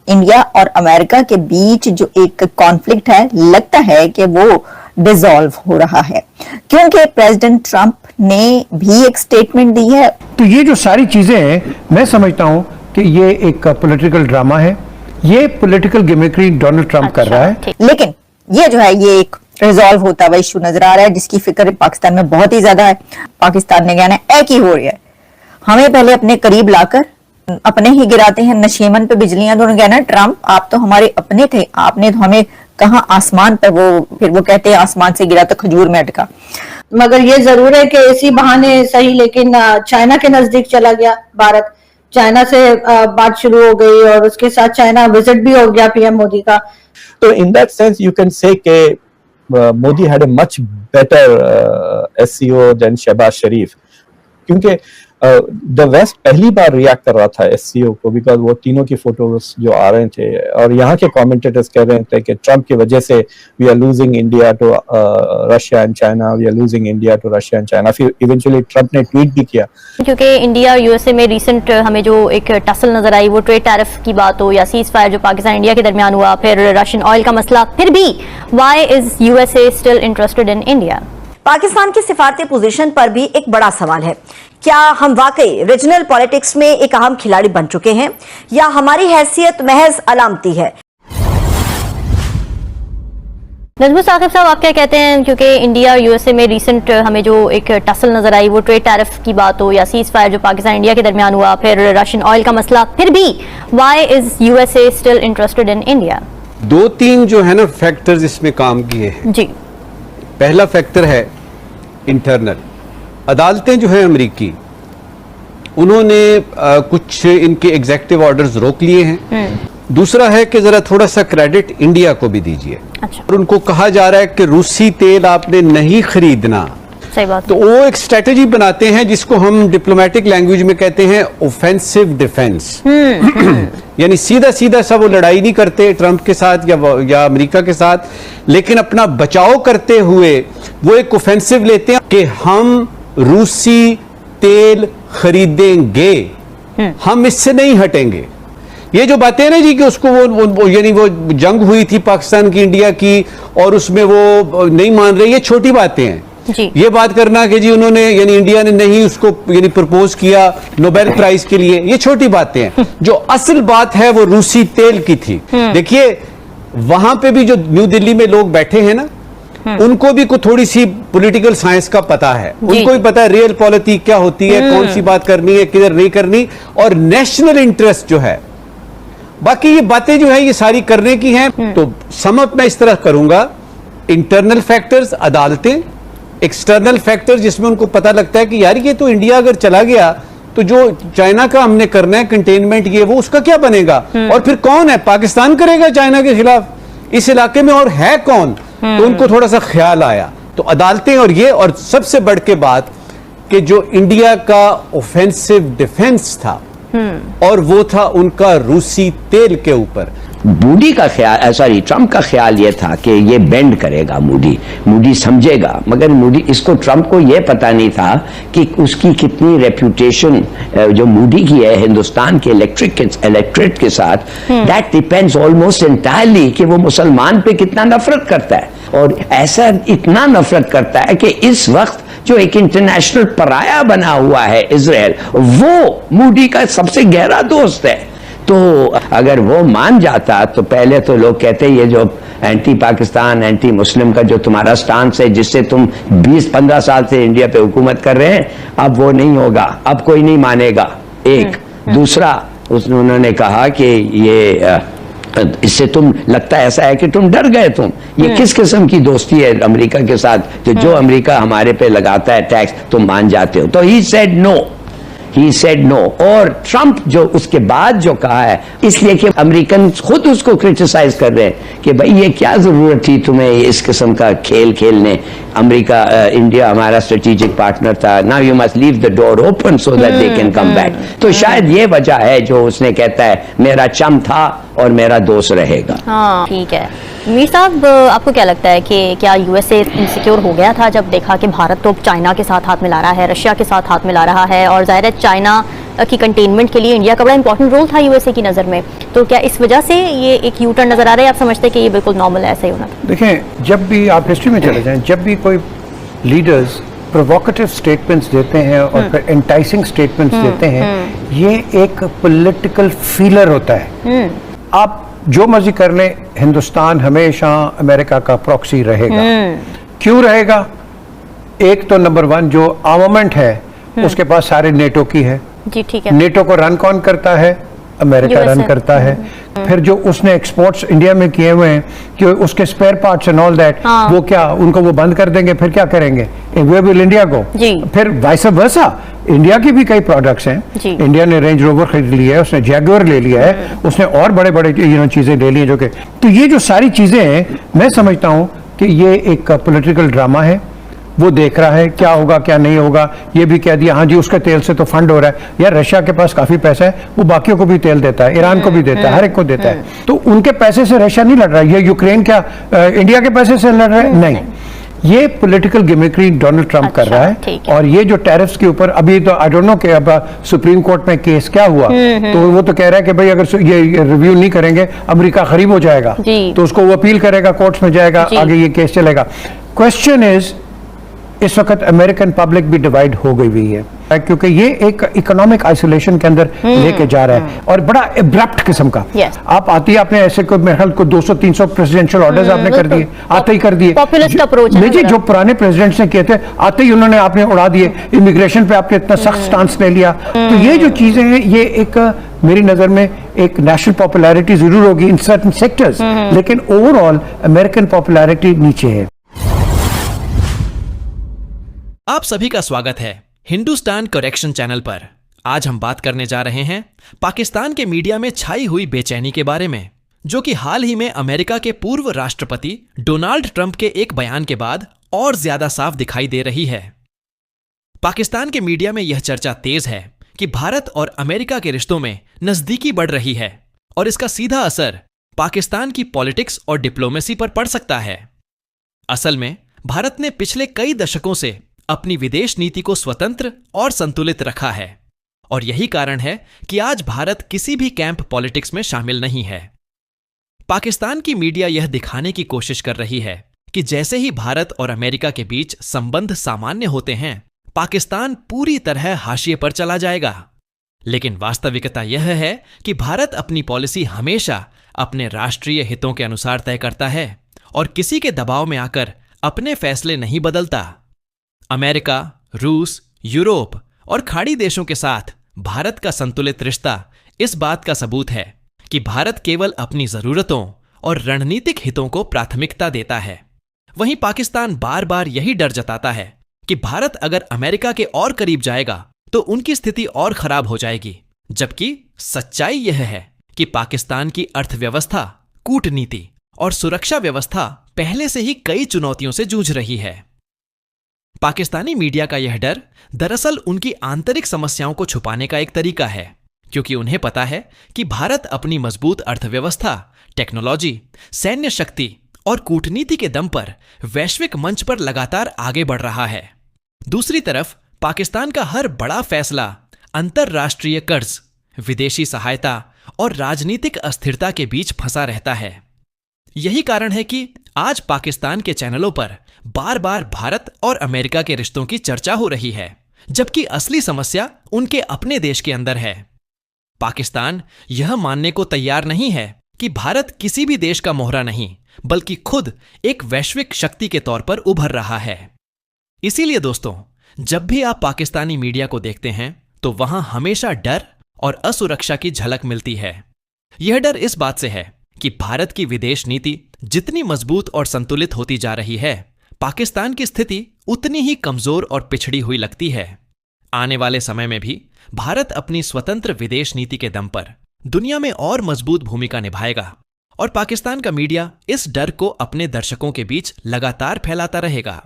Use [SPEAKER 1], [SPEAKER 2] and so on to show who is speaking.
[SPEAKER 1] India और America के बीच जो एक कॉन्फ्लिक्ट है, लगता है कि वो डिसॉल्व हो रहा है, क्योंकि प्रेसिडेंट ट्रंप ने भी एक स्टेटमेंट दी है।
[SPEAKER 2] तो ये जो सारी चीजें हैं, मैं समझता हूं कि ये एक पॉलिटिकल ड्रामा है, ये पॉलिटिकल गिमिक्री डोनाल्ड ट्रंप कर रहा है।
[SPEAKER 1] लेकिन ये जो है ये एक रिजॉल्व होता हुआ इशू नजर आ रहा है, जिसकी फिक्र पाकिस्तान में बहुत ही ज्यादा है। पाकिस्तान ने कहना है एक ही हो रहा है, हमें पहले अपने करीब लाकर अपने ही गिराते हैं, नशीमन पे बिजलियां। दोनों कहना ट्रंप आप तो हमारे अपने थे, आपने तो हमें कहा आसमान पर, फिर वो कहते हैं आसमान से गिरा तो खजूर में अटका।
[SPEAKER 3] मगर ये जरूर है कि इसी बहाने सही, लेकिन चाइना के नजदीक चला गया भारत, चाइना से बात शुरू हो गई और उसके साथ चाइना विजिट भी हो गया पीएम मोदी का।
[SPEAKER 4] तो in that sense you can say कि Modi had a much better SCO than Shahbaz Sharif, क्योंकि द वेस्ट पहली बार रिएक्ट कर रहा था एससीओ को, बिकॉज वो तीनों की फोटोज जो आ रहे थे और यहाँ के कमेंटेटर्स कह रहे थे कि ट्रंप की वजह से we are losing India to Russia and China, we are losing India to Russia and China. फिर इवेंचुअली ट्रंप ने ट्वीट भी किया,
[SPEAKER 5] क्योंकि इंडिया यूएसए में रिसेंट हमें जो एक टसल नजर आई, वो ट्रेड टैरिफ की बात हो या सीज फायर जो पाकिस्तान इंडिया के दरमियान हुआ, फिर रशियन ऑयल का मसला, फिर भी why is USA still interested in India?
[SPEAKER 6] Pakistan की सिफारती पोजीशन पर भी एक बड़ा सवाल है, क्या हम वाकई रीजनल पॉलिटिक्स में एक अहम खिलाड़ी बन चुके हैं या हमारी हैसियत महज अलामती है?
[SPEAKER 5] नजमुल साकिब साहब, आप क्या कहते हैं? क्योंकि इंडिया यूएसए में रिसेंट हमें जो एक टसल नजर आई, वो ट्रेड टैरिफ की बात हो या सीज फायर जो पाकिस्तान इंडिया के दरमियान हुआ, फिर रशियन ऑयल का मसला, फिर भी why is USA still interested in India?
[SPEAKER 7] दो तीन जो है ना फैक्टर्स इसमें काम किए हैं
[SPEAKER 5] जी।
[SPEAKER 7] पहला फैक्टर है इंटरनल, अदालतें जो है अमेरिकी, उन्होंने कुछ इनके एग्जेक्टिव ऑर्डर्स रोक लिए हैं। दूसरा है कि जरा थोड़ा सा क्रेडिट इंडिया को भी दीजिए।
[SPEAKER 5] अच्छा।
[SPEAKER 7] और उनको कहा जा रहा है कि रूसी तेल आपने नहीं खरीदना।
[SPEAKER 5] सही बात।
[SPEAKER 7] तो वो एक स्ट्रेटेजी बनाते हैं जिसको हम डिप्लोमेटिक लैंग्वेज में कहते हैं ऑफेंसिव डिफेंस। यानी सीधा सीधा सब वो लड़ाई नहीं करते ट्रंप के साथ या अमेरिका के साथ, लेकिन अपना बचाव करते हुए वो एक ऑफेंसिव लेते हैं कि हम रूसी तेल खरीदेंगे, हम इससे नहीं हटेंगे। ये जो बातें हैं ना जी कि उसको वो यानी वो जंग हुई थी पाकिस्तान की इंडिया की और उसमें वो नहीं मान रहे, ये छोटी बातें हैं
[SPEAKER 5] जी।
[SPEAKER 7] ये बात करना कि जी उन्होंने यानी इंडिया ने नहीं उसको यानी प्रपोज किया नोबेल प्राइज के लिए, ये छोटी बातें हैं। जो असल बात है वो रूसी तेल की थी। देखिए वहां पे भी जो न्यू दिल्ली में लोग बैठे हैं ना, उनको भी कुछ थोड़ी सी पॉलिटिकल साइंस का पता है, उनको भी पता है रियल पॉलिटिक्स क्या होती है, कौन सी बात करनी है, किधर नहीं करनी, और नेशनल इंटरेस्ट जो है। बाकी ये बातें जो है ये सारी करने की हैं। तो समअप मैं इस तरह करूंगा, इंटरनल फैक्टर्स अदालतें, एक्सटर्नल फैक्टर्स जिसमें उनको पता लगता है कि यार ये तो इंडिया अगर चला गया तो जो चाइना का हमने करना है कंटेनमेंट ये वो, उसका क्या बनेगा, और फिर कौन है पाकिस्तान करेगा चाइना के खिलाफ इस इलाके में, और है कौन? तो उनको थोड़ा सा ख्याल आया, तो अदालतें और ये, और सबसे बढ़ के बात कि जो इंडिया का ऑफेंसिव डिफेंस था और वो था उनका रूसी तेल के ऊपर।
[SPEAKER 8] मूडी का ख्याल, सॉरी ट्रंप का ख्याल ये था कि ये बेंड करेगा, मूडी समझेगा, मगर मूडी, इसको ट्रंप को ये पता नहीं था कि उसकी कितनी रेप्यूटेशन जो मूडी की है हिंदुस्तान के इलेक्ट्रेट के साथ, दैट डिपेंड्स ऑलमोस्ट एंटायरली कि वो मुसलमान पे कितना नफरत करता है, और ऐसा इतना नफरत करता है कि इस वक्त जो एक इंटरनेशनल पराया बना हुआ है इजराइल, वो मूडी का सबसे गहरा दोस्त है। तो अगर वो मान जाता तो पहले तो लोग कहते ये जो एंटी पाकिस्तान एंटी मुस्लिम का जो तुम्हारा स्टांस है, जिससे तुम 20-15 साल से इंडिया पे हुकूमत कर रहे हैं, अब वो नहीं होगा, अब कोई नहीं मानेगा। एक दूसरा उन्होंने कहा कि ये इससे तुम लगता ऐसा है कि तुम डर गए, तुम ये किस किस्म की दोस्ती है अमेरिका के साथ कि जो अमेरिका हमारे पे लगाता है टैक्स तुम मान जाते हो। तो ही सेड नो। और ट्रंप जो उसके बाद जो कहा है, इसलिए कि अमेरिकन खुद उसको क्रिटिसाइज कर रहे हैं कि भाई ये क्या जरूरत थी तुम्हें इस किस्म का खेल खेलने, अमेरिका इंडिया हमारा स्ट्रेटेजिक पार्टनर था, now you must leave the door open so that they can come back. तो शायद ये वजह है जो उसने कहता है मेरा चम था और मेरा दोस्त रहेगा।
[SPEAKER 5] हाँ ठीक है। मीर साहब, आपको क्या लगता है कि क्या यूएसए इनसिक्योर हो गया था जब देखा कि भारत तो चाइना के साथ हाथ मिला रहा है, रशिया के साथ हाथ मिला रहा है, और जाहिर है चाइना की कंटेनमेंट के लिए इंडिया का बड़ा इंपॉर्टेंट रोल था यूएसए की नज़र में। तो क्या इस वजह से ये एक यू टर्न नज़र आ रहा है, आप समझते हैं कि ये बिल्कुल नॉर्मल है, ऐसा ही होना?
[SPEAKER 2] देखें, जब भी आप हिस्ट्री में चले जाएं, जब भी कोई लीडर्स प्रोवोकेटिव स्टेटमेंट्स देते हैं और फिर एंटाइसिंग स्टेटमेंट्स देते हैं, ये एक पॉलिटिकल फीलर होता है। आप जो मर्जी कर लें, हिंदुस्तान हमेशा अमेरिका का प्रॉक्सी रहेगा। क्यों रहेगा? एक तो नंबर 1 जो आर्मामेंट है उसके पास सारे नेटो की है।
[SPEAKER 5] जी ठीक है।
[SPEAKER 2] नेटो को रन कौन करता है? अमेरिका रन
[SPEAKER 5] USA
[SPEAKER 2] करता है। फिर जो उसने एक्सपोर्ट्स इंडिया में किए हुए हैं कि उसके spare parts and all that, वो क्या उनको वो बंद कर देंगे? फिर क्या करेंगे? वे विल इंडिया को। फिर वाइस वर्सा, इंडिया की भी कई प्रोडक्ट्स हैं। इंडिया ने रेंज रोवर खरीद लिया है, उसने जैगुआर ले लिया है, उसने और बड़े बड़े चीजें ले ली हैं जो कि, तो ये जो सारी चीजें हैं, मैं समझता हूं कि ये एक पॉलिटिकल ड्रामा है। वो देख रहा है क्या होगा क्या नहीं होगा। ये भी कह दिया हाँ जी उसके तेल से तो फंड हो रहा है। यार रशिया के पास काफी पैसा है, वो बाकियों को भी तेल देता है, ईरान को भी देता है, हर एक को देता है। तो उनके पैसे से रशिया नहीं लड़ रहा है। ये यूक्रेन क्या इंडिया के पैसे से लड़ रहा है? नहीं, ये पॉलिटिकल गिमिक्री डोनाल्ड ट्रंप कर रहा है। और ये जो टैरिफ्स के ऊपर अभी तो आई डोंट नो कि अब सुप्रीम कोर्ट में केस क्या हुआ, तो वो तो कह रहा है कि भाई अगर ये रिव्यू नहीं करेंगे अमेरिका खरीब हो जाएगा, तो उसको वो अपील करेगा, कोर्ट्स में जाएगा, आगे ये केस चलेगा। क्वेश्चन इज, इस वक्त अमेरिकन पब्लिक भी डिवाइड हो गई हुई है क्योंकि ये एक इकोनॉमिक आइसोलेशन के अंदर लेके जा रहा है और बड़ा एब्रप्ट किस्म का। आप आती है, आपने ऐसे को मेरे ख्याल को 200-300 प्रेसिडेंशियल ऑर्डर्स आपने कर दिए, आते ही कर दिए।
[SPEAKER 5] पॉपुलिस्ट अप्रोच है।
[SPEAKER 2] जी, जो पुराने प्रेसिडेंट्स ने किए थे आते ही उन्होंने आपने उड़ा दिए। इमिग्रेशन पे आपने इतना सख्त स्टांस ले लिया। तो ये जो चीजें हैं, ये एक मेरी नजर में एक नेशनल पॉपुलैरिटी जरूर होगी इन सर्टेन सेक्टर्स, लेकिन ओवरऑल अमेरिकन पॉपुलैरिटी नीचे है।
[SPEAKER 9] आप सभी का स्वागत है हिंदुस्तान करेक्शन चैनल पर। आज हम बात करने जा रहे हैं पाकिस्तान के मीडिया में छाई हुई बेचैनी के बारे में, जो कि हाल ही में अमेरिका के पूर्व राष्ट्रपति डोनाल्ड ट्रंप के एक बयान के बाद और ज्यादा साफ दिखाई दे रही है। पाकिस्तान के मीडिया में यह चर्चा तेज है कि भारत और अमेरिका के रिश्तों में नजदीकी बढ़ रही है और इसका सीधा असर पाकिस्तान की पॉलिटिक्स और डिप्लोमेसी पर पड़ सकता है। असल में भारत ने पिछले कई दशकों से अपनी विदेश नीति को स्वतंत्र और संतुलित रखा है और यही कारण है कि आज भारत किसी भी कैंप पॉलिटिक्स में शामिल नहीं है। पाकिस्तान की मीडिया यह दिखाने की कोशिश कर रही है कि जैसे ही भारत और अमेरिका के बीच संबंध सामान्य होते हैं, पाकिस्तान पूरी तरह हाशिए पर चला जाएगा। लेकिन वास्तविकता यह है कि भारत अपनी पॉलिसी हमेशा अपने राष्ट्रीय हितों के अनुसार तय करता है और किसी के दबाव में आकर अपने फैसले नहीं बदलता। अमेरिका, रूस, यूरोप और खाड़ी देशों के साथ भारत का संतुलित रिश्ता इस बात का सबूत है कि भारत केवल अपनी जरूरतों और रणनीतिक हितों को प्राथमिकता देता है। वहीं पाकिस्तान बार बार यही डर जताता है कि भारत अगर अमेरिका के और करीब जाएगा तो उनकी स्थिति और खराब हो जाएगी, जबकि सच्चाई यह है कि पाकिस्तान की अर्थव्यवस्था, कूटनीति और सुरक्षा व्यवस्था पहले से ही कई चुनौतियों से जूझ रही है। पाकिस्तानी मीडिया का यह डर दरअसल उनकी आंतरिक समस्याओं को छुपाने का एक तरीका है, क्योंकि उन्हें पता है कि भारत अपनी मजबूत अर्थव्यवस्था, टेक्नोलॉजी, सैन्य शक्ति और कूटनीति के दम पर वैश्विक मंच पर लगातार आगे बढ़ रहा है। दूसरी तरफ पाकिस्तान का हर बड़ा फैसला अंतरराष्ट्रीय कर्ज, विदेशी सहायता और राजनीतिक अस्थिरता के बीच फंसा रहता है। यही कारण है कि आज पाकिस्तान के चैनलों पर बार बार भारत और अमेरिका के रिश्तों की चर्चा हो रही है, जबकि असली समस्या उनके अपने देश के अंदर है। पाकिस्तान यह मानने को तैयार नहीं है कि भारत किसी भी देश का मोहरा नहीं, बल्कि खुद एक वैश्विक शक्ति के तौर पर उभर रहा है। इसीलिए दोस्तों, जब भी आप पाकिस्तानी मीडिया को देखते हैं तो वहां हमेशा डर और असुरक्षा की झलक मिलती है। यह डर इस बात से है कि भारत की विदेश नीति जितनी मजबूत और संतुलित होती जा रही है, पाकिस्तान की स्थिति उतनी ही कमजोर और पिछड़ी हुई लगती है। आने वाले समय में भी भारत अपनी स्वतंत्र विदेश नीति के दम पर दुनिया में और मजबूत भूमिका निभाएगा और पाकिस्तान का मीडिया इस डर को अपने दर्शकों के बीच लगातार फैलाता रहेगा।